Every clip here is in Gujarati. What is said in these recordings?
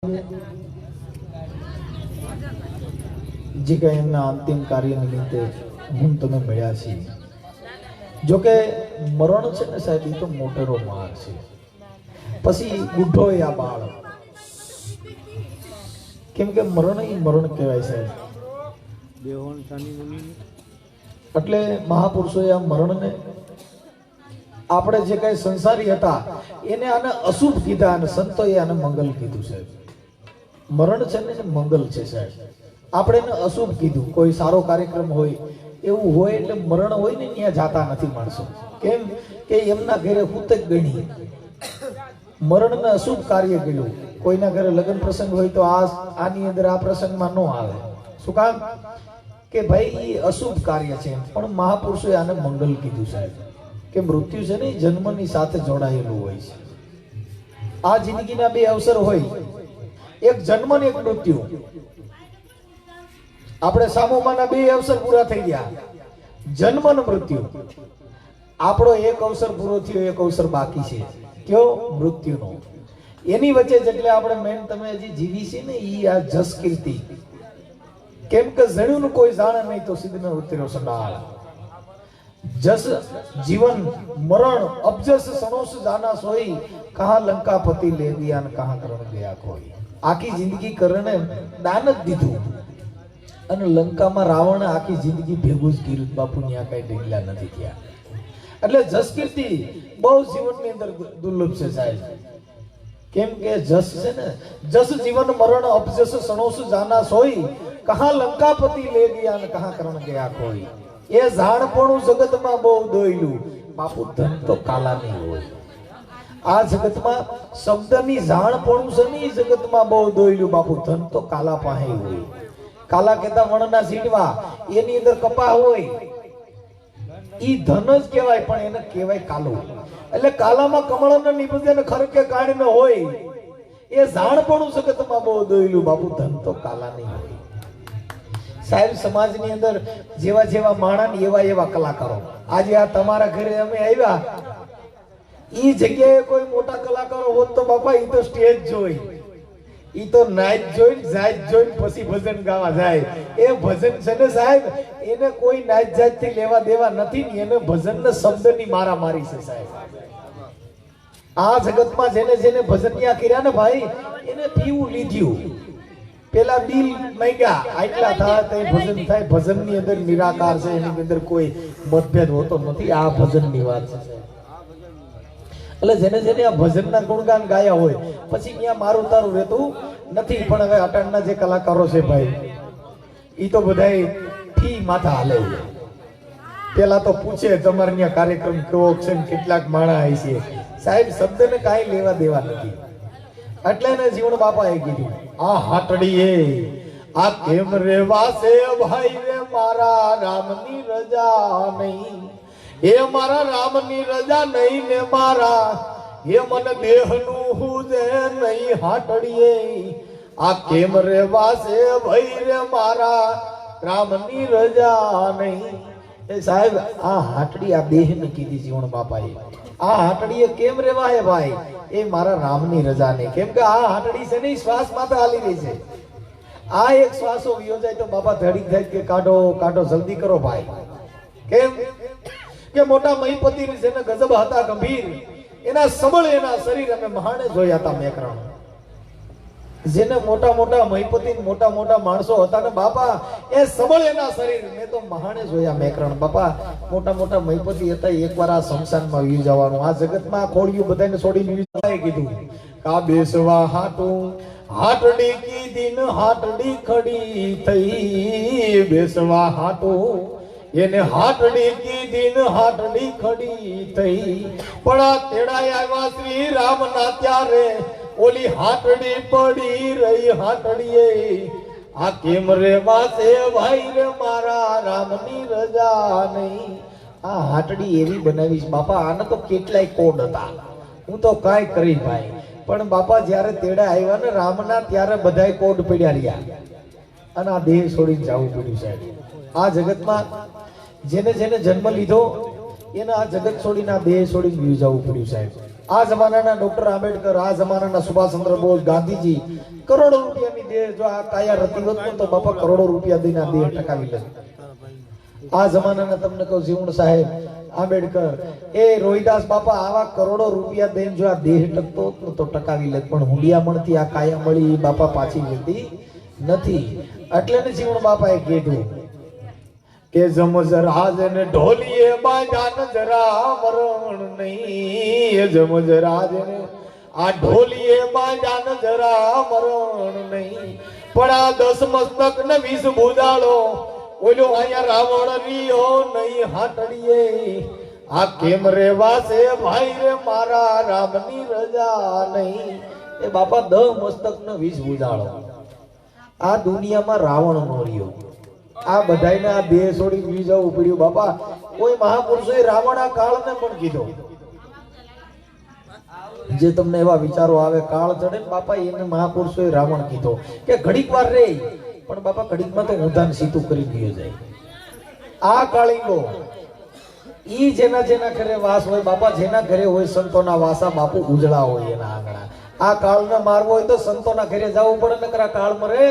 જે કઈ એમના અંતિમ કાર્ય નિમિત્તે હું તમે મળ્યા છીએ. જો કે મરણ છે ને સાહેબ, એ તો મોટેરો માર છે. પછી ગુઢો યા બાળ, કેમ કે મરણ એ મરણ કહેવાય સાહેબ. એટલે મહાપુરુષોએ આ મરણને, આપણે જે કઈ સંસારી હતા એને આને અશુભ કીધા અને સંતોએ આને મંગલ કીધું સાહેબ. મરણ છે ને મંગલ છે સાહેબ. આપણે એને અશુભ કીધું. કોઈ સારો કાર્યક્રમ હોય એવું હોય એટલે મરણ હોય ને ત્યાં જાતા નથી માણસો. કેમ કે એમના ઘરે હુત જ ગણી મરણને અશુભ કાર્ય કર્યું. કોઈના ઘરે લગ્ન પ્રસંગ હોય તો આની અંદર આ પ્રસંગમાં ન આવે. શું કામ? કે ભાઈ એ અશુભ કાર્ય છે. પણ મહાપુરુષોએ આને મંગલ કીધું સાહેબ. કે મૃત્યુ છે ને જન્મની સાથે જોડાયેલું હોય છે. આ જિંદગીના બે અવસર હોય, એક જન્મ ને એક મૃત્યુ. આપણે સામોમાના બે અવસર પૂરા થઈ ગયા, જન્મ અને મૃત્યુ. આપણો એક અવસર પૂરો થયો, એક અવસર બાકી છે. કયો? મૃત્યુનો. એની વચ્ચે જેટલે આપણે મેન તમે હજી જીવી છે ને ઈ આ જસ કીર્તિ. કેમ કે જણ્યું કોઈ જાણે નહીં તો સિદ્ધ ને ઉતર્યો સંડાળ. जस जीवन मरण अबजस सनोस जाना सोई, कहा लंकापति ले दिया ने कहा करण गया कोई. आखी जिंदगी करने दान ज दीधुं અને લંકામાં રાવણ આખી જિંદગી ભેગું જ કર્યું. બાપુ ન્યા કઈ ઢગલા નથી થયા. એટલે જસ કીર્તિ બહુ જીવનની અંદર દુર્લભ છે સાહેબ. કેમ કે જસ છે ને, જસ જીવન મરણ અબજસ સનોસ જાના સોઈ, કहा લંકાપતિ લે ગયા ને કहा કરણ ગયા કોઈ. એ જાણપણું જગતમાં બહુ દોયલું. બાપુ ધન તો કાલા નહીં હોય. આ જગતમાં શબ્દની જાણપણું છે ને એ જગતમાં બહુ દોયલું. બાપુ ધન તો કાલા પાસે હોય. કાલા કેતા વણના સીડવા, એની અંદર કપા હોય, ઈ ધન જ કહેવાય, પણ એને કહેવાય કાલો. એટલે કાલામાં કમળને નીપજે ને ખરકે કાઢીને હોય. એ જાણપણું જગતમાં બહુ દોયલું. બાપુ ધન તો કાલા નહીં હોય સાહેબ. સમાજની અંદર જેવા જેવા માણસ એવા એવા કલાકારો. આજે આ તમારા ઘરે અમે આવ્યા, ઈ જગ્યાએ કોઈ મોટા કલાકારો હોત તો બાપા ઈ તો સ્ટેજ જોઈ, ઈ તો નાચ જોઈને જાત જોઈને પછી ભજન ગાવા જાય. એ ભજન છે ને સાહેબ, એને કોઈ નાચ જાત થી લેવા દેવા નથી ને એને ભજન ને શબ્દની મારામારી છે સાહેબ. આ જગતમાં જેને જેને ભજનિયા કર્યા ને ભાઈ, એને પીવું લીધું. પેલા બિલ માંગ્યા આટલા થાય તો ભજન થાય. ભજનની અંદર નિરાકાર છે, એની અંદર કોઈ મતભેદ હોતો નથી. આ ભજનની વાત છે. એટલે જેને જેને આ ભજનના ગુણગાન ગાયા હોય પછી ત્યાં મારું તારું રહેતું નથી. પણ હવે અટાણના જે કલાકારો છે ભાઈ, ઈ તો બધાય ફી માથા હાલે. પેલા તો પૂછે તમારે ત્યાં કાર્યક્રમ કેવો છે, કેટલાક માણા આવી છે સાહેબ. શબ્દને કાંઈ લેવા દેવા નથી. એટલે એને જીવન બાપાએ કીધું, આ હાટડીએ આ કેમ રેવાશે ભાઈ રે, મારા રામની રજા નહીં. એ મારા રામની રજા નહીં ને મારા એ મને દેહનું હુજે નહીં. હાટડીએ આ કેમ રેવાશે ભાઈ રે, મારા રામની રજા નહીં. એ સાહેબ આ હાટડી આ દેહને કીધી જીવન બાપાએ. આ હાટડીએ કેમ રેવા હે ભાઈ, એ મારા રામની રજા નહીં. કેમ કે આ હાટડી છે ને શ્વાસ માથે હાલી રહી છે. આ એક શ્વાસો વિયો જાય તો બાપા ધડી થાય કે કાઢો કાઢો જલ્દી કરો ભાઈ. કેમ કે મોટા મહીપતિ જેને ગજબ હતા ગંભીર, એના સબળ એના શરીર અમે મહાણે જોયા હતા મેકરણ. જેને મોટા મોટા મહીપતિ મોટા મોટા માણસો હતા ને બાપા, એ સબળ એના શરીર મેં તો મહાણે જોયા મેકરણ. બાપા મોટા મોટા મહીપતિ હતા, એકવાર આ શમશાનમાં વી જવાનું. આ જગતમાં ખોડિયું બધાને છોડીને કીધું કા બેસવા હાટું હાટડી કીધી ને હાટડી ખડી થઈ. બેસવા હાટું એને હાટડી કીધી ને હાટડી ખડી થઈ. પણ આ તેડાય આવ્યા શ્રી રામ ના ત્યારે ઓલી હાટડી પડી રહી. હાટડીએ આ કેમ રેવાશે ભાઈ રે, મારા રામની રજા નહીં. આ હાટડી એવી બનાવીશ બાપા. આને તો કેટલાય કોડ હતા, હું તો કાંઈ કરી ભાઈ. પણ બાપા જયારે તેડા આવ્યા ને રામના, ત્યારે બધાય કોડ પડ્યા રહ્યા અને આ દેહ છોડીને જવું પડ્યું સાહેબ. આ જગતમાં જેને જેને જન્મ લીધો એને આ જગત છોડીને આ દેહ છોડીને જવું પડ્યું સાહેબ. આ જમાનાના ડોક્ટર આંબેડકર, આ જમાનાના સુભાષચંદ્ર બોઝ, ગાંધીજી કરોડો રૂપિયાની દેહ જો આ કાયા રતી હોત તો બાપા કરોડો રૂપિયા દઈને આ દેહ ટકાવી લે. આ જમાનાના તમને કહું જીવણ સાહેબ, આંબેડકર, એ રોહિદાસ બાપા આવા કરોડો રૂપિયા દઈને જો આ દેહ ટકતો હોત તો ટકાવી લે. પણ હુંડિયામણથી આ કાયા મળી બાપા પાછી લેતી નથી. એટલે ને જીવણ બાપાએ કીધું કે જમજરાજ ને ઢોલીએ બાંધા જરા મરણ નહીં. જમજરાજ ને આ ઢોલીએ બાંધા જરા મરણ નહીં. પણ આ 10 મસ્તક ને 20 ભુજાળો ઓલો અહીંયા રાવણ રીયો નહીં હાટડીએ. આ કેમ રેવાશે ભાઈ રે મારા રામની રજા નહીં. એ બાપા 10 મસ્તક ને 20 ભુજાળો આ દુનિયામાં રાવણ નો રહ્યો. આ બધાને આ દેહ છોડી બીજું જવું પડ્યું. બાપા કોઈ મહાપુરુષોએ રાવણ આ કાળને પણ કીધો. જે તમને એવા વિચારો આવે કાળ ચડે ને બાપા એને મહાપુરુષોએ રાવણ કીધો કે ઘડીક વાર રે, પણ બાપા ઘડીકમાં તો ઊંધાને સીતું કરી દીયો જાય. આ કાળિંગો ઈ જેના જેના ઘરે વાસ હોય બાપા, જેના ઘરે હોય સંતોના વાસા બાપુ ઉજળા હોય એના આંગણા. આ કાળને મારવો હોય તો સંતોના ઘરે જવું પડે, નકર આ કાળ મરે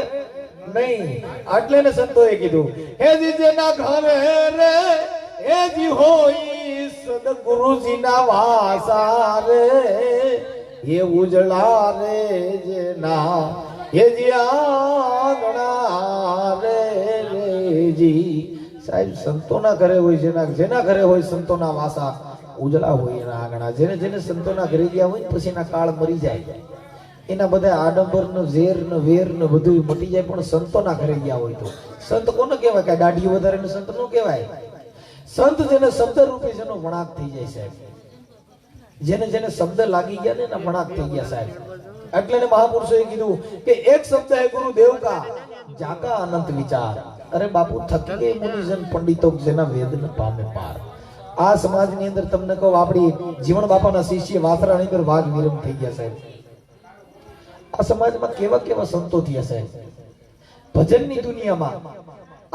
નહીં. આટલે ને સંતોએ કીધું હેજી જેના ઘરે રે હેજી હોય સદગુરુજીના વાસા રે, એ ઉજળા રે જેના હેજી આંગણા રે રેજી. સાહેબ સંતોના ઘરે હોય, જેના ઘરે હોય સંતોના વાસા ઉજળા હોય એના આંગણા. જેને જેને સંતોના ઘરે ગયા હોય પછી એના કાળ મરી જાય, એના બધા આડંબર ને ઝેર ને વેર ને બધું મટી જાય. પણ સંતોના ઘરે ગયા હોય તો સંત કોને કહેવાય? કે દાઢી વધારે ને સંત નો કહેવાય. સંત જેને શબ્દ રૂપે જેનો વણાક થઈ જાય સાહેબ, જેને જેને શબ્દ લાગી ગયા ને એના વણાક થઈ ગયા સાહેબ. એટલે મહાપુરુષોએ કીધું કે એક શબ્દ હે ગુરુદેવ કા જાકા અનંત વિચાર. અરે બાપુ થકી ગઈ મુનિજન પંડિતો જેના વેદ ન પામે પાર. આ સમાજની અંદર તમને કહું આપણી જીવણ બાપાના શિષ્ય વાસરાની અંદર વાઘ વિરમ થઈ ગયા સાહેબ. આ સમાજમાં કેવા કેવા સંતો થયા સાહેબ. ભજનની દુનિયામાં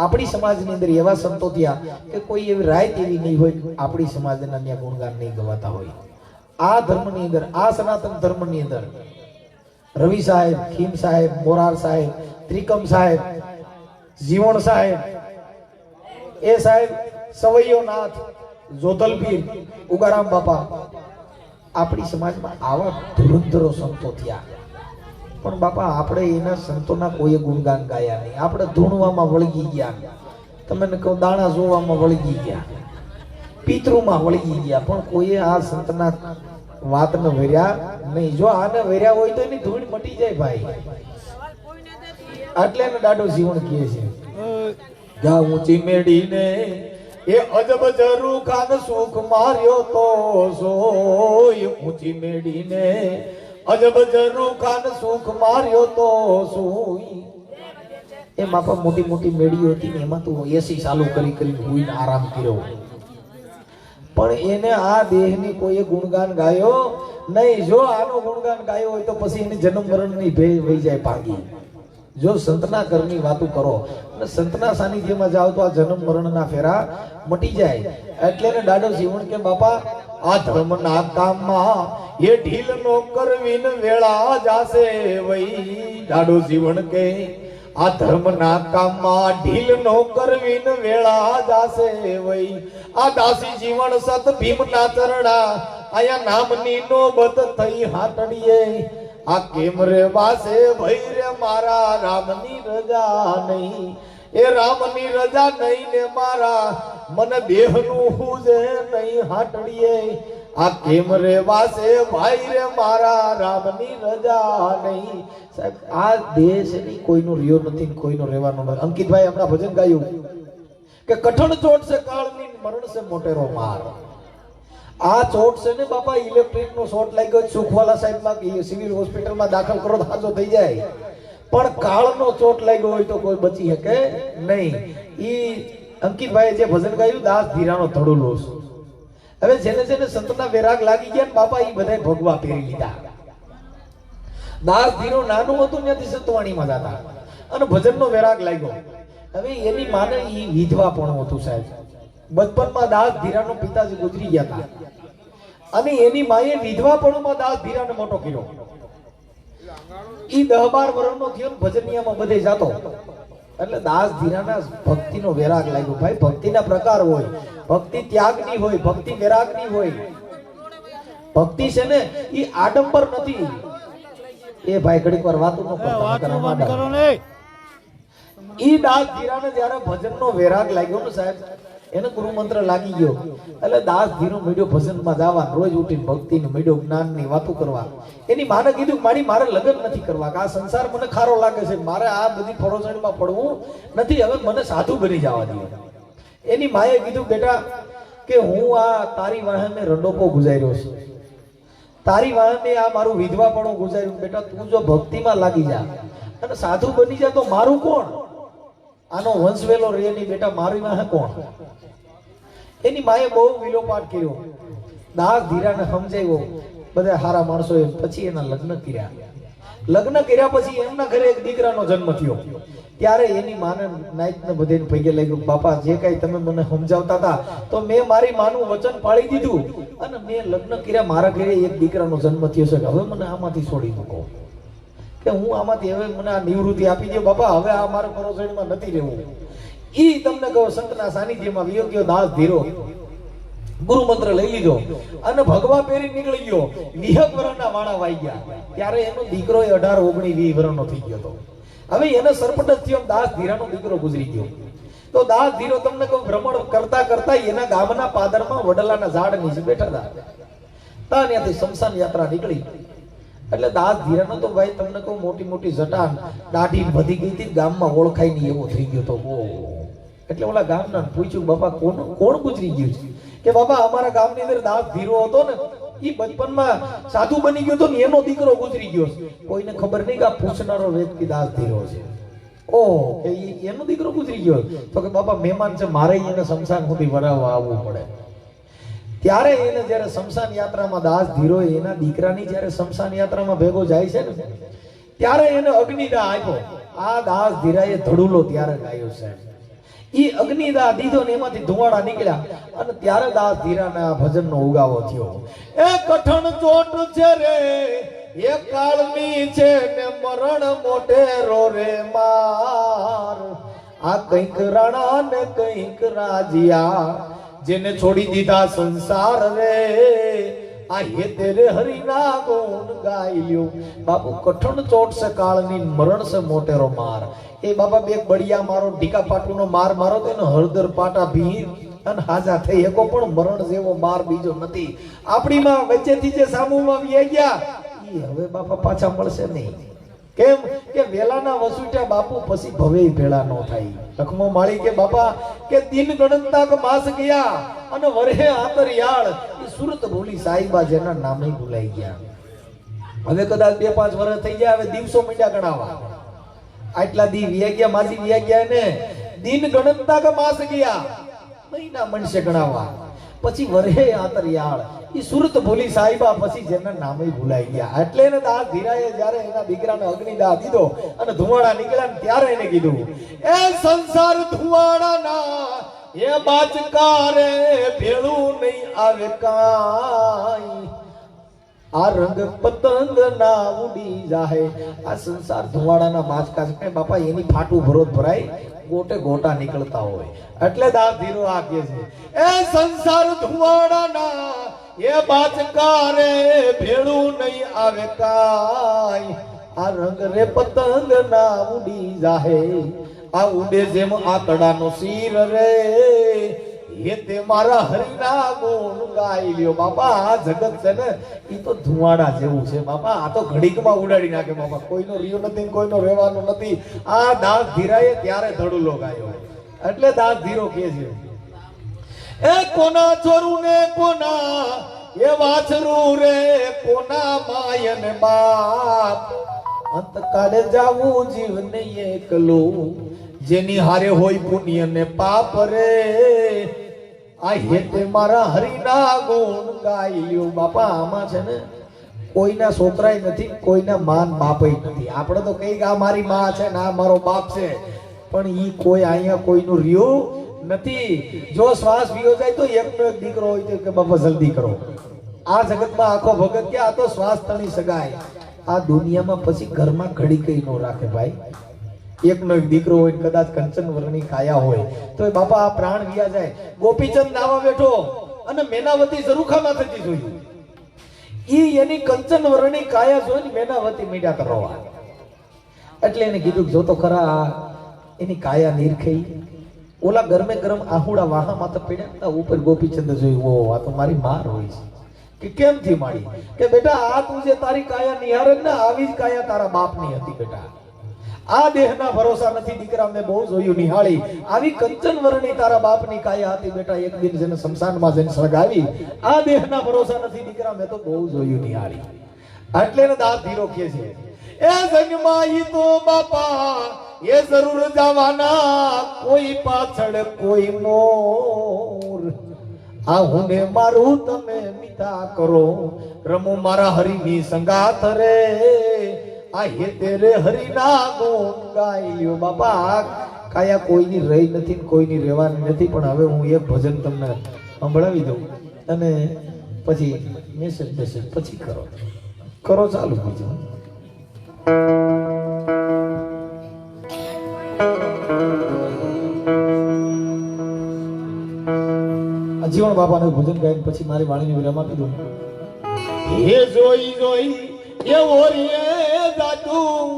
આપણી સમાજની અંદર એવા સંતો થયા કે કોઈ એવી રાત એવી નહીં હોય આપણી સમાજના ત્યાં ગુણગાન નહીં ગવાતા હોય. આ ધર્મની અંદર, આ સનાતન ધર્મની અંદર રવિ સાહેબ, ખીમ સાહેબ, મોરાર સાહેબ, ત્રિકમ સાહેબ, જીવણ સાહેબ, એ સાહેબ સવૈયો નાથ, જોધલપીર, ઉગારામ બાપા, આપણી સમાજમાં આવા ધુરંધરો સંતો થયા. પણ બાપા આપણે એના સંતોના કોઈ ગુણગાન ગાયા નહીં. આપણે ધૂણવામાં વળગી ગયા, તમને કહું દાણા જોવામાં વળગી ગયા, પિતૃમાં વળગી ગયા, પણ કોઈએ આ સંતના વાતને વેર્યા નહીં. જો આને વેર્યા હોય તો એની ધૂળ મટી જાય ભાઈ. એટલે ને દાડો જીવન કહે છે ગા ઊંચી મેડીને એ અજબ જરૂ ખાન સુખ માર્યો તો સોય. ઊંચી મેડીને અજબ જરૂ ખાન સુખ માર્યો તો સોય. એ બાપા મોટી મોટી મેડીઓ હતી ને એમાં તું એસી ચાલુ કરી કરીને હુઈને આરામ કર્યો, પણ એને આ દેહની કોઈ ગુણગાન ગાયો નહીં. જો આનો ગુણગાન ગાયો હોય તો પછી એની જન્મ મરણની ભેજ વહી જાય ભાગી. જો સંતના ઘરની વાતો કરો અને સંતના સાનિધ્યમાં જાઓ તો આ જન્મ મરણના ફેરા મટી જાય. એટલે ને દાડો જીવન કે બાપા આ ધર્મના કામમાં એ ઢીલ નો કરવીને વેળા જાશે વઈ. દાડો જીવન કે આ ધર્મના કામમાં ઢીલ નો કરવીને વેળા જાશે વઈ. આ દાસી જીવન સત ભીમના ચરણા આયા નામની નોબત થઈ હાટડીએ. આ કેમ રે વાસે ભઈ રે મારા રામની રજા નહીં. એ રામની રજા નહીં ને મારા મન દેહનું હુજે નહીં હાટડીએ. આ કેમ રે વાસે ભાઈ રે મારા રામની રજા નહીં. સાહેબ આ દેહ છે ને કોઈનો રહ્યો નથી, કોઈનો રહેવાનો નથી. અંકિતભાઈ હમણાં ભજન ગાયું કે કઠણ ચોટ છે કાળની, મરણ છે મોટેરો માર. આ ચોટ છે ને બાપા ઇલેક્ટ્રિક નો શોર્ટ લાગ્યો સુખવાલા સાહેબમાં સિવિલ હોસ્પિટલમાં દાખલ કરો તો હાજો થઈ જાય, પણ કાળનો ચોટ લાગ્યો હોય તો કોઈ બચી શકે નહીં. ઈ અંકિતભાઈ જે ભજન ગાયું દાસ ધીરાનો ધડુલો. હવે જેને જેને સંતના વેરાગ લાગી ગયા ને બાપા ઈ બધાય ભગવા પહેરી લીધા. દાસ ધીરો નાનું હતું ત્યાંથી સંતવાણીમાં જતા અને ભજનનો વેરાગ લાગ્યો. હવે એની માને ઈ વિધવા પણ હતું સાહેબ. બચપનમાં દાસ ધીરાનો પિતાજી ગુજરી ગયા હતા અને એની માએ વિધવાપણુમાં દાસ ધીરાને મોટો કર્યો. ઈ 10-12 વર્ષનો થયો ને ભજનિયામાં બધે જાતો. એટલે દાસ ધીરાના ભક્તિનો વેરાગ લાગ્યો. ભાઈ ભક્તિના પ્રકાર હોય, ભક્તિ ત્યાગની હોય, ભક્તિ વેરાગની હોય. ભક્તિ છે ને ઈ આડંબર નથી. એ ભાઈ ઘડીક વાર વાતો ન કરો ને. ઈ દાસ ધીરાને જ્યારે ભજનનો વેરાગ લાગ્યો ને સાહેબ, એને ગુરુ મંત્ર લાગી ગયો. એટલે દાસ ધીરો મીડિયો ભજનમાં જવા, રોજ ઉઠીને ભક્તિને મીડિયો જ્ઞાનની વાતો કરવા. એની માને કીધું મારે લગ્ન નથી કરવા, આ સંસાર મને ખારો લાગે છે, મારે આ બધી ફરોજણીમાં પડવું નથી, હવે મને સાધુ બની જવા દો. એની માએ કીધું બેટા કે હું આ તારી વાહને રંડોપો ગુજાર્યો છું, તારી વાહને આ મારું વિધવાપણું ગુજાર્યું. બેટા તું જો ભક્તિમાં લાગી જા અને સાધુ બની જા તો મારું કોણ? આનો વંશવેલો રે નહીં બેટા, મારી વાહે કોણ? એની માએ બહુ વિલોપાટ કર્યો. દાસ ધીરાને સમજાવ્યો, બધા હારા માણસો. પછી એના લગ્ન કર્યા. લગ્ન કર્યા પછી એમના ઘરે એક દીકરાનો જન્મ થયો. ત્યારે એની માને નાઈટને બધાને પગે લાગ્યું, બાપા જે કઈ તમે મને સમજાવતા હતા તો મેં મારી માનું વચન પાળી દીધું અને મેં લગ્ન કર્યા, મારા ઘરે એક દીકરાનો જન્મ થયો છે, હવે મને આમાંથી છોડી મૂકો, કે હું આમાંથી હવે મને આ નિવૃત્તિ આપી દો બાપા, હવે આ મારા પરોસણીમાં નથી રહેવું. ઈ તમને કહો સંતના સાનિધ્યમાં વિયો ગયો દાસ ધીરો, ગુરુ મંત્ર લઈ લીધો અને ભગવા પહેરી નીકળી ગયો. 20 વર્ષના વાળા વાઈ ગયા. ત્યારે એનો દીકરો 18, 19, 20 વર્ષનો થઈ ગયો હતો. હવે એને સરપટ થયો, દાસ ધીરાનો દીકરો ગુજરી ગયો. તો દાસ ધીરો તમને કહું ભ્રમણ કરતા કરતા એના ગામના પાદરમાં વડલાના ઝાડ નીચે બેઠા હતા. ત્યાંથી શમશાન યાત્રા નીકળી. એટલે દાસ ધીરાનો તો ભાઈ તમને કહું મોટી મોટી જટાન દાઢી વધી ગઈ હતી, ગામમાં ઓળખાય નહીં એવો થઈ ગયો તો. એટલે ઓલા ગામના પૂછ્યું, બાપા કોણ ગુજરી ગયું છે? કે બાપા અમારા ગામની અંદર દાસ ધીરો હતો ને, ઈ બચપનમાં સાધુ બની ગયો તો ને એનો દીકરો ગુજરી ગયો. કોઈને ખબર નહીં કે આ પૂછનારો વ્યક્તિ દાસ ધીરો છે. ઓહ, કે એનો દીકરો ગુજરી ગયો. તો કે બાપા મહેમાન છે, મારે એને શમશાન સુધી વડાવવા આવવું પડે. ત્યારે એને જ્યારે શમશાન યાત્રામાં દાસ ધીરો એના દીકરાની જ્યારે શમશાન યાત્રામાં ભેગો જાય છે ને, ત્યારે એને અગ્નિદાહ આપ્યો. આ દાસ ધીરાએ ધડુલો ત્યારે ગાયો છે. ઈ અગ્નિદાહ દીધો ને એમાંથી ધુવાડા નીકળ્યા અને ત્યારે દાસ ધીરાના ભજનનો ઉગાવો થયો. એ કઠણ ચોટ છે રે, એ કાળની છે ને મરણ મોટેરો રે માર, આ કંઈક રાણા ને કંઈક રાજિયા, જેને છોડી દીધા સંસાર રે, આ હે તેરે હરિના ગુણ ગાઈ લ્યો. બાપુ કઠણ ચોટ છે કાળની, મરણ છે મોટેરો માર. એ બાપા બે બળિયા મારો, ઢીકા પાટુનો માર મારો તો એનો હળદર પાટા ભીર અને હાજા થઈ એકો, પણ મરણ જેવો માર બીજો નથી. આપણીમાં વચ્ચેથી જે સામુમાં વી ગયા ઈ હવે બાપા પાછા મળશે નહીં. કેમ કે વેલાના વસુટ્યા બાપુ પછી ભવે ભેળા નો થાય. લખમો માળી કે બાપા કે દિન ગણનતા કે માસ ગયા અને વરહે આંતરિયાળ, ઈ સુરત ભૂલી સાઈબા જેના નામે ભૂલાઈ ગયા. હવે કદાચ 2-5 વર્ષ થઈ ગયા, હવે દિવસો મીંડા ગણાવા. આટલા દી વ્યા ગયા, માજી વ્યા ગયા ને દિન ગણનતા કે માસ ગયા, મહિના મનસે ગણાવા. પછી વરહે આંતરિયાળ, ઈ સુરત ભૂલી સાઈબા પછી જેના નામે ભૂલાઈ ગયા. એટલે એને દાસ ધીરાએ જ્યારે એના દીકરાને અગ્નિદાહ દીધો અને ધુવાડા નીકળ્યા ને ત્યારે એને કીધું, એ સંસાર ધુવાડાના એ બાચકારે ભેળું નહીં આવે કાઈ, આ રંગ પતંગ ના ઉડી જાહે. આ સંસાર ધુવાડાના બાચકા છે બાપા, એની ફાટું ભરોત ભરાય, ગોટે ગોટા નીકળતા હોય. એટલે દાસ ધીરો આ કહે છે, એ સંસાર ધુવાડાના એ બાચકારે ભેળું નહીં આવે કાઈ, આ રંગ રે પતંગ ના ઉડી જાહે, આ ઉડે જેમ આકડાનો શીર રે, એ તે મારા હરિના ગુણ ગાઈ લ્યો. બાપા આ જગત છે ને ઈ તો ધુવાડા જેવું છે બાપા, આ તો ઘડીકમાં ઉડાડી નાખે બાપા, કોઈનો રિયો નથી, કોઈનો રહેવાનો નથી. આ દાસ ધીરાએ ત્યારે ધડુલો ગાયો. એટલે દાસ ધીરો કહે છે, એ કોના ચોરું ને કોના એ વાછરું રે, કોના માય ને બાપ, અંતકાળે જાવું જીવને એકલું, જેની હારે હોય પુણ્ય ને પાપ રે, આ હેતે મારા હરિના ગુણ ગાઈ લ્યો. બાપા આમાં છે ને કોઈના છોકરાય નથી, કોઈના માન બાપય નથી. આપણે તો કઈ આ મારી માં છે ને આ મારો બાપ છે, પણ ઈ કોઈ અહીંયા કોઈનું રહ્યું નથી. જો શ્વાસ વિયો જાય તો એકનો એક દીકરો હોય તો કે બાપા જલ્દી કરો, આ જગતમાં આખો ભગત કે આ તો સ્વાસ્થ્યની સગાઈ. આ દુનિયામાં પછી ઘરમાં ઘડી કઈ નો રાખે ભાઈ. એકનો એક દીકરો હોય, કદાચ કંચન વર્ણની કાયા હોય, તો એ બાપા આ પ્રાણ વિયા જાય. ગોપીચંદ નાવા બેઠો અને મેનાવતી ઝરૂખામાં થતી જોયું. ઈ એની કંચન વર્ણની કાયા જોઈને મેનાવતી મીઠા કરવા. એટલે એને કીધું જો તો ખરા એની કાયા નીરખઈ. ઓલા ગરમે ગરમ આહુડા વાહા માથે પડ્યા ઉપર ગોપીચંદ જોયું. ઓ આ તો મારી માર હોય છે. કે કેમ થી માડી? કે બેટા આ તું જે તારી કાયા નિહારે ને આવી જ કાયા તારા બાપની હતી બેટા. આ દેહના ભરોસા નથી દીકરા, મેં બહુ જોયું નિહાળી. આવી કંચન વર્ણની તારા બાપની કાયા હતી બેટા. એક દિન જેને શમશાનમાં જઈને સળગાવી. આ દેહના ભરોસા નથી દીકરા, મેં તો બહુ જોયું નિહાળી. એટલે એને દાંત ધીરો કે છે એ જન્મમાં ઈ તો બાપા એ જરૂર જવાના, કોઈ પાછળ કોઈ મોર. આ હુને મારું તમે મીઠા કરો, રમો મારા હરિની સંગાત રે. આ હે તેરે હરિના ગુણ ગાયો. બાપા કાયા કોઈની રહી નથી, કોઈની રહેવાની નથી. પણ હવે હું એક ભજન તમને સંભળાવી દઉં અને પછી મેસેજ પછી કરો ચાલુ બીજું. જીવન બાપાનું ભજન ગાઈને પછી મારી વાણીને વિરામ આપી દઉં. હે જોઈ જોઈ એવો રે જાતું,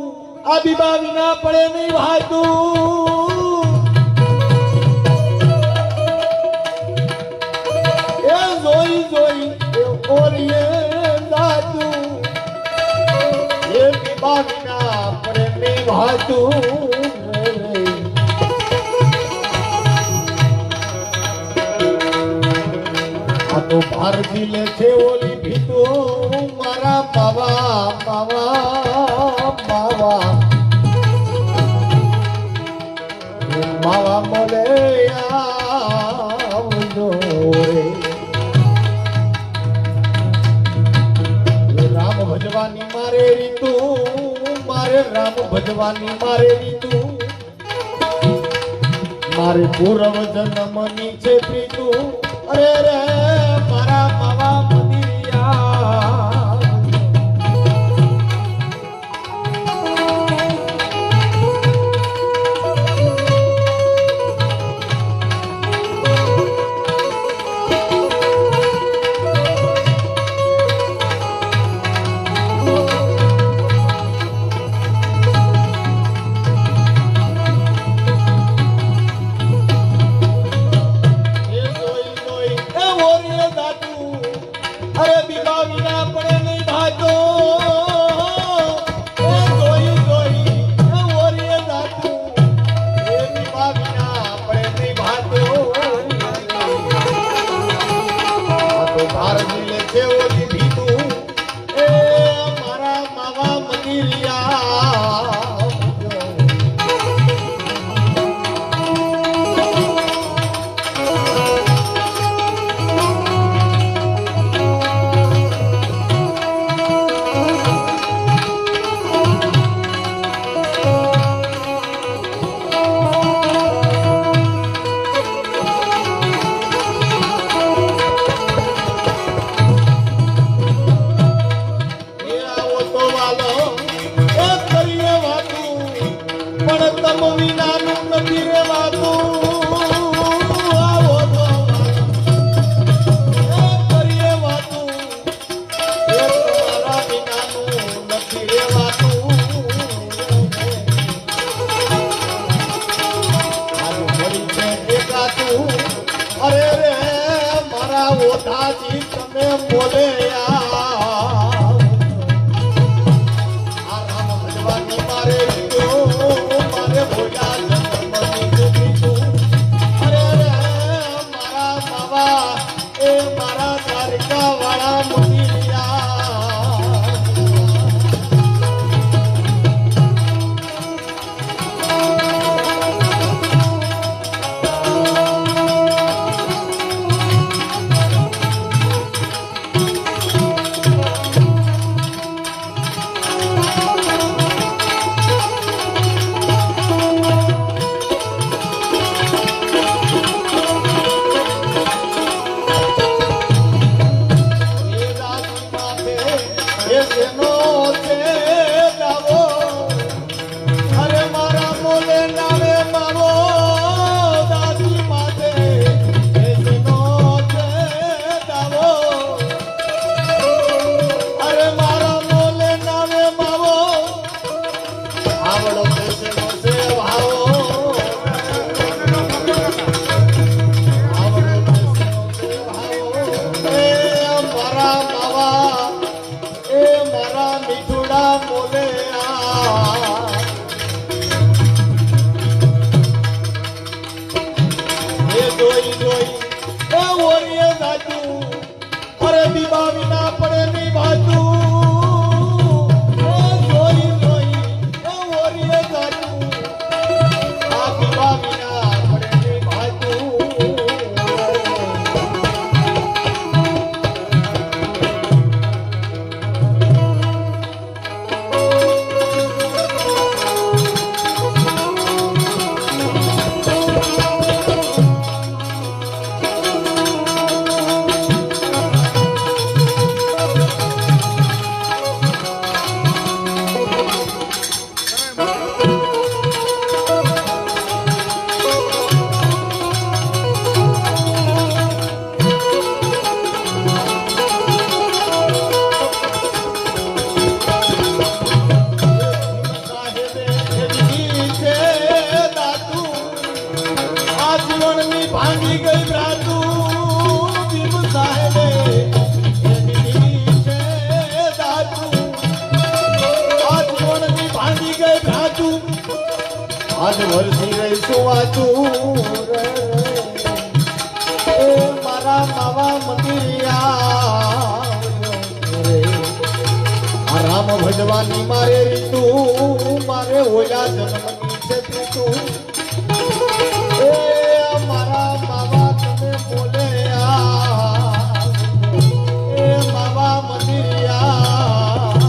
આ બીબા વિના પડે નહીં વાતું. એ જોઈ જોઈ એવો રે જાતું, એ બીબા વિના પડે નહીં વાતું. તો ભારતી લે છે ઓલી ભીતો મારા માવા માવા માવા માવા મોલે આવજો રે. રામ ભજવાની મારે રીતુ, મારે રામ ભજવાની મારે રીતુ. મારે પૂર્વ જન્મની છે પ્રીતુ. અરે રે મારા માવા મંદિરિયા. અરે રે મારા ઓઢાજી તમે બોલે આવડો દેશે મોસે ભાવો આવડો દેશે મોસે ભાવો એ મારા માવા એ મારા મીઠુડા મોલે એ જોઈ જોઈ એ ઓરિયે સાચું અરે બીબા વિના પડે ની બાજુ ભાંગી ગઈ ભ્રાતુ ભીમ સાહેબે દાતુ આજ મોણની ભાંગી ગઈ ભ્રાતુ આજ વરસી રહીશું વાતું એ મારા માવા મંદિરિયા આ રામ ભજવાની મારે રીતુ મારે હોયા જન્મની છે પ્રીતું મારા બાબા તમે બોલે એ બાબા મંદિરિયા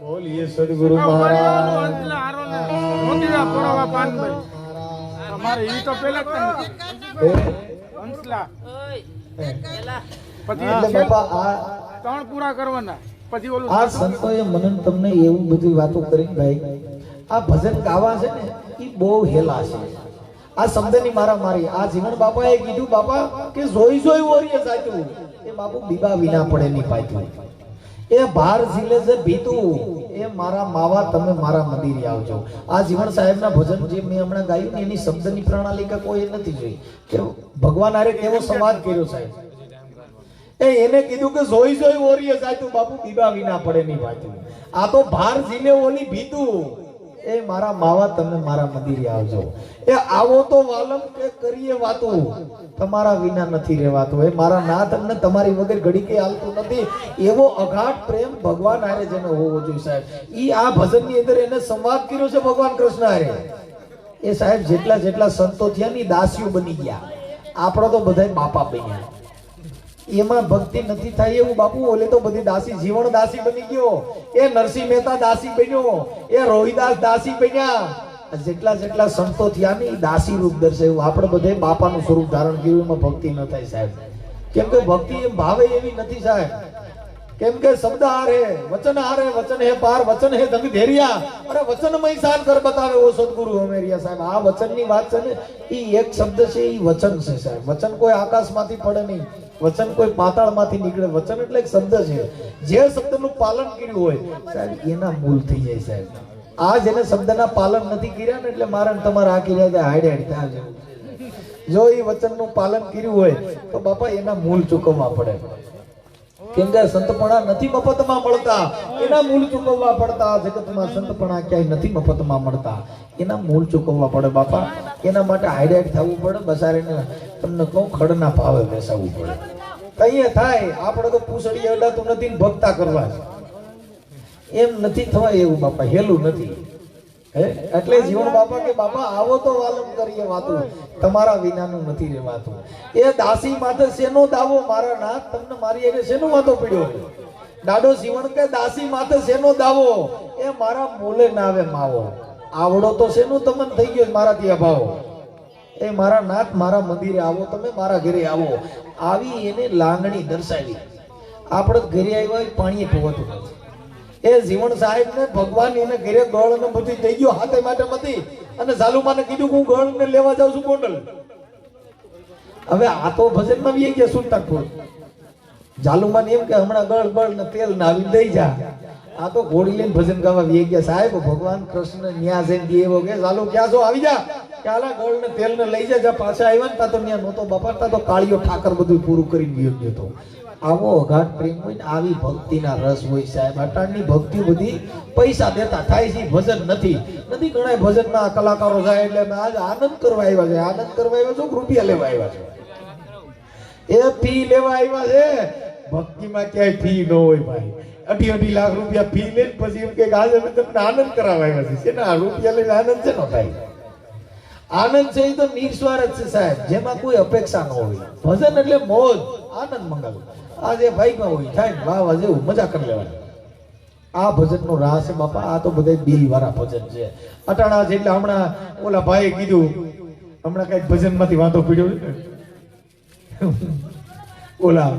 બોલીએ સદગુરુ મહારાજ અમારે ઈ તો પેલા હંસલા પછી એટલે બાપા આ ત્રણ પૂરા કરવાના પછી ઓલું આ સંતોએ મને તમને એવું બધી વાતો કરી ભાઈ આ ભજન ગાવા છે ને ઈ બહુ હેલા છે આ શબ્દની મારા મારી આ જીવન બાપાએ કીધું બાપા કે જોઈ જોઈ ઓરીએ સાચું એ બાપુ બીબા વિના પડે ની પાછું એ ભાર ઝીલે છે ભીતું એ મારા માવા તમે મારા મંદિરે આવજો આ જીવન સાહેબના ભજન જે મેં હમણાં ગાયું ને એની શબ્દની પ્રણાલિકા કોઈ નથી જોઈ કે ભગવાન આરે કેવો સંવાદ કર્યો સાહેબ એને કીધું કે જોઈ જોઈ ઓરીએ સાચું બાપુ બીબા વિના પડે ની પાછું આ તો ભાર ઝીલે ઓલી ભીતું એ મારા માવા તમે મારા મંદિરે આવજો એ આવો તો વાલમ કે કરીએ વાતો તમારા વિના નથી રહેવાતો એ મારા નાથ અને તમારી વગર ઘડી કે હાલતું નથી એવો અઘાટ પ્રેમ ભગવાન હારે જેને હોવો જોઈએ સાહેબ ઈ આ ભજનની અંદર એને સંવાદ કર્યો છે ભગવાન કૃષ્ણ હારે એ સાહેબ જેટલા જેટલા સંતો થયા ની દાસીઓ બની ગયા આપણો તો બધાય બાપા બન્યા એમાં ભક્તિ નથી થાય એવું બાપુ ઓલે તો બધી દાસી જીવન દાસી બની ગયો એ નરસિંહ મહેતા દાસી બન્યો એ રોહિદાસ દાસી બન્યા જેટલા જેટલા સંતો થયા ને દાસી રૂપ દર્શાવ્યું આપણે બધે બાપાનું સ્વરૂપ ધારણ કર્યું એમાં ભક્તિ ન થાય સાહેબ કેમ કે ભક્તિ એમ ભાવે એવી નથી સાહેબ કેમ કે શબ્દ હારે વચન હે પાર વચન હે ધંગ ધેરિયા અરે વચનમય શાન કર બતાવે ઓ સદગુરુ અમેરિયા સાહેબ આ વચનની વાત છે ને ઈ એક શબ્દ છે ઈ વચન છે સાહેબ વચન કોઈ આકાશમાંથી પડે નહીં વચન કોઈ પાતાળમાંથી નીકળે વચન એટલે એક શબ્દ છે જે શબ્દનું પાલન કર્યું હોય સાહેબ એના મૂળ થઈ જાય સાહેબ આ જેને શબ્દના પાલન નથી કર્યા ને એટલે મારા તમારા આખી રાતે હાડે થાય જો એ વચનનું પાલન કર્યું હોય તો બાપા એના મૂળ ચૂકવવા પડે કેમ કે સંતપણા નથી મફતમાં મળતા એના મૂળ ચૂકવવા પડતા જગતમાં સંતપણા ક્યાંય નથી મફતમાં મળતા એના મૂળ ચૂકવવા પડે બાપા એના માટે હાઈડાઈટ થવું પડે બસારીને તમને કહું ખડના ભાવે બેસાવવું પડે કઈ થાય આપણે તો પૂછડી અડાતું નથી ને ભક્તા કરવા એમ નથી થવાય એવું બાપા હેલું નથી એટલે જીવન બાપા કે બાપા આવો તો વાલમ કરીએ વાતું તમારા વિનાનું નથી રહેવાતું એ દાસી માથે શેનો દાવો મારા નાથ તમને મારી એને શેનો વાતો પડ્યો દાડો જીવન કે દાસી માથે શેનો દાવો એ મારા મૂલે ના આવે માવો આવડો તો શેનું તમને થઈ ગયો મારાથી અભાવો એ મારા નાથ મારા મંદિરે આવો તમે મારા ઘરે આવો આવી એને લાગણી દર્શાવી આપણે ઘરે આવ્યા પાણીએ પહોંચતું નથી એ જીવન સાહેબ ને ભગવાન એને ઘરે ગળ ને બધી થઈ ગયો હાથે માટે મતી અને ઝાલુમાને કીધું હું ગળ ને લેવા જાઉં છું ગોંડલ હવે આ તો ભજન માં વી ગયા સુલતાનપુર ઝાલુમાન એમ કે હમણાં ગળ બળ ને તેલ ને આવી દઈ જા આ તો ઘોડી લઈને ભજન ગાવા વી ગયા સાહેબ ભગવાન કૃષ્ણ ન્યા જઈને દેવો કે ચાલો ક્યાં છો આવી જા કે આલા ગોળ ને તેલ ને લઈ જા પાછા આવ્યા ને તા તો ન્યા નહોતો બાપા તા તો કાળિયો ઠાકર બધું પૂરું કરી ગયો તો આવો અઘાટ પ્રેમ હોય ને આવી ભક્તિના રસ હોય સાહેબ અટાણની ભક્તિ બધી પૈસા દેતા થાય છે ભજન નથી ઘણા ભજનના કલાકારો જાય એટલે આજ આનંદ કરવા આવ્યા છે આનંદ કરવા આવ્યા છો રૂપિયા લેવા આવ્યા છે એ ફી લેવા આવ્યા છે ભક્તિમાં ક્યાંય ફી ન હોય ભાઈ 2.5 લાખ રૂપિયા ફી લે પછી એમ કે આજે અમે તમને આનંદ કરાવવા આવ્યા છે ના રૂપિયા લઈને આનંદ છે નો થાય આનંદ છે એ તો નિસ્વાર્થ છે સાહેબ જેમાં કોઈ અપેક્ષા ન હોય ભજન એટલે મોજ આનંદ મંગલ આજે ભાઈમાં હોય થાય ને વાહ વાહ જેવું મજા કરી લેવાની આ ભજનનો રાહ છે બાપા આ તો બધા દિલ વાળા ભજન છે અટાણા છે એટલે હમણાં ઓલા ભાઈએ કીધું હમણાં કઈક ભજનમાંથી વાતો પીડ્યો ને ઓલા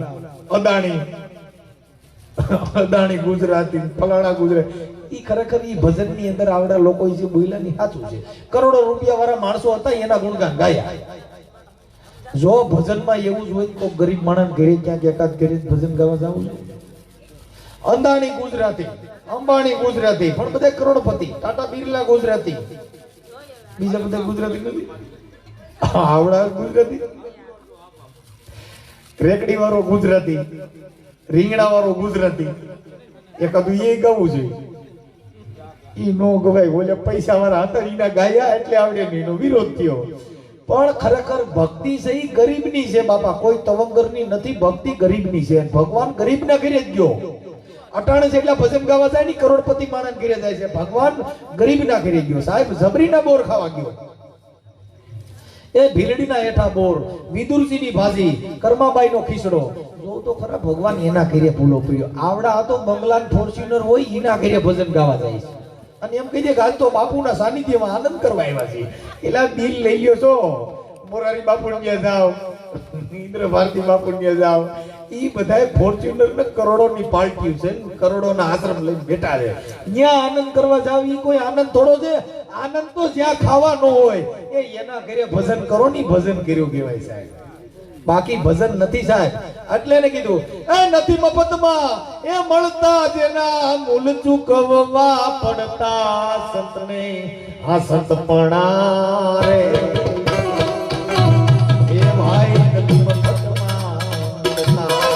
અદાણી ગુજરાતી ફલાણા ગુજરાતી ઈ ખરેખર ઈ ભજન ની અંદર આવડા લોકો જે બોલ્યા ની સાચું છે કરોડો રૂપિયા વાળા માણસો હતા એના ગુણગાન ગાયા જો ભજનમાં એવું જ હોય તો ગરીબ માણસ ઘરે ક્યાંક એકાદ ઘરે ભજન ગાવા જવું જોઈએ અંદાણી ગુજરાતી અંબાણી ગુજરાતી પણ બધા કરોડપતિ ટાટા બિરલા ગુજરાતી બીજા બધા ગુજરાતી નથી આવડા ગુજરાતી રેકડી વાળો ગુજરાતી રીંગણા વાળો ગુજરાતી એકાદું એ ગાવું જોઈએ ઈ નો ગવાય ઓલે પૈસા વાળા હતા ઈના ગાયા એટલે આવડે નહીં એનો વિરોધ થયો પણ ખરેખર ભક્તિ છે ઈ ગરીબની છે બાપા કોઈ તવંગરની નથી ભક્તિ ગરીબની છે ભગવાન ગરીબના ઘરે જ ગયો અટાણે છે એટલે ભજન ગાવા જાય ની કરોડપતિ માણસ ઘરે જાય છે ભગવાન ગરીબના ઘરે ગયો સાહેબ જબરીના બોર ખાવા ગયો એ ભીલડીના હેઠા બોર વિદુરજીની ભાજી કર્માબાઈ નો ખીચડો જો તો ખરા ભગવાન એના ઘરે ભૂલો પડ્યો આવડા તો બંગલા ફોર્ચ્યુનર હોય એના ઘરે ભજન ગાવા જાય છે અને એમ કહી દે કે આજ તો બાપુના સાનિધ્યમાં આનંદ કરવા આવ્યા છે એલા દિલ લઈ લ્યો છો મોરારી બાપુ ત્યાં જાઓ ઇન્દ્ર ભારતી બાપુ ત્યાં જાઓ ઈ બધાય ફોર્ચ્યુનર ને કરોડો ની પાર્ટી છે કરોડોના આશ્રમ લઈને બેઠા છે ત્યાં આનંદ કરવા જાવ ઈ કોઈ આનંદ થોડો છે આનંદ તો જ્યાં ખાવાનો હોય એ એના ઘરે ભજન કરો ની ભજન કર્યું કહેવાય સાહેબ બાકી ભજન નથી સાહેબ એટલે ને કીધું એ નથી મફતમાં એ મળતા જેના મૂલ ચૂકવવા પડતા સંતને આ સંતપણા રે એ ભાઈ નથી મફતમાં મળતા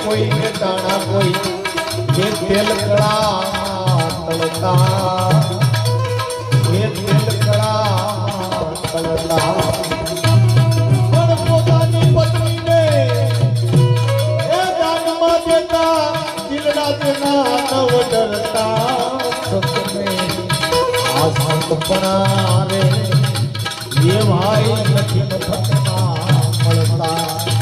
કોઈ દાણા કોઈ જે તેલ કળા તળતા એ તેલ કળા તળતા પણ પોતાની પત્નીને એ દાનમાં દેતા દિલડા તેના નવ ડરતા સતને આ સંતપણા રે એ ભાઈ નથી મફતમાં મળતા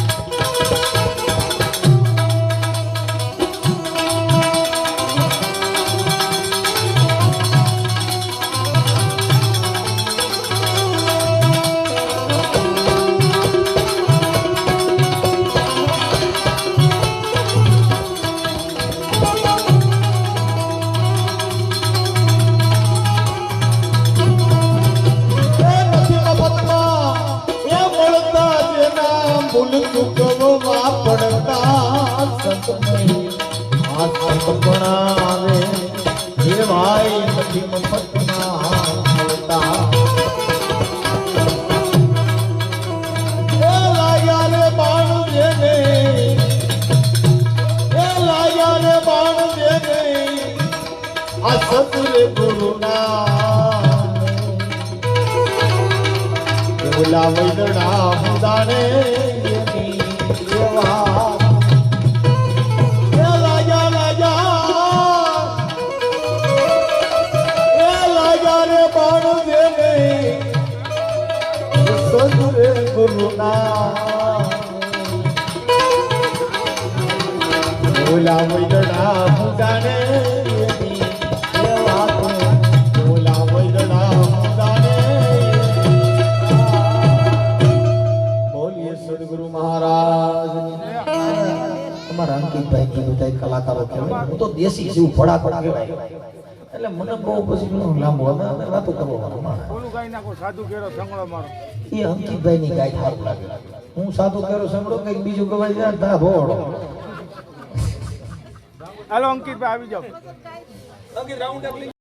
ચૂકવવા પડતા સંતને આ સંતપણા રે હે ભાઈ નથી મફતમાં મળતા એ લાયા રે બાણ જેને એ લાયા રે બાણ જેને આ સતરે ગુરુના બોલા વૈદડા મુદાને ગુરુના ઓલા વૈદડા મુદાને એ વાતો ઓલા વૈદડા મુદાને બોલીએ સદગુરુ મહારાજ તમારા અંકિતભાઈ ની બધા કલાકારો કહેવાય હું તો દેશી જીવ ફળાકો કહેવાય એટલે મને બહુ પછી લાંબુ અમે વાતો કરવાનો ઓલું ગાઈ નાખો સાધુ કેરો સંગળો મારો એ અંકિતભાઈ ની ગાય સારું લાગે હું સાધુ કેરો સંગળો કઈક બીજું ગવાઈ જાય તા ભોળો હાલો અંકિતભાઈ આવી જાઓ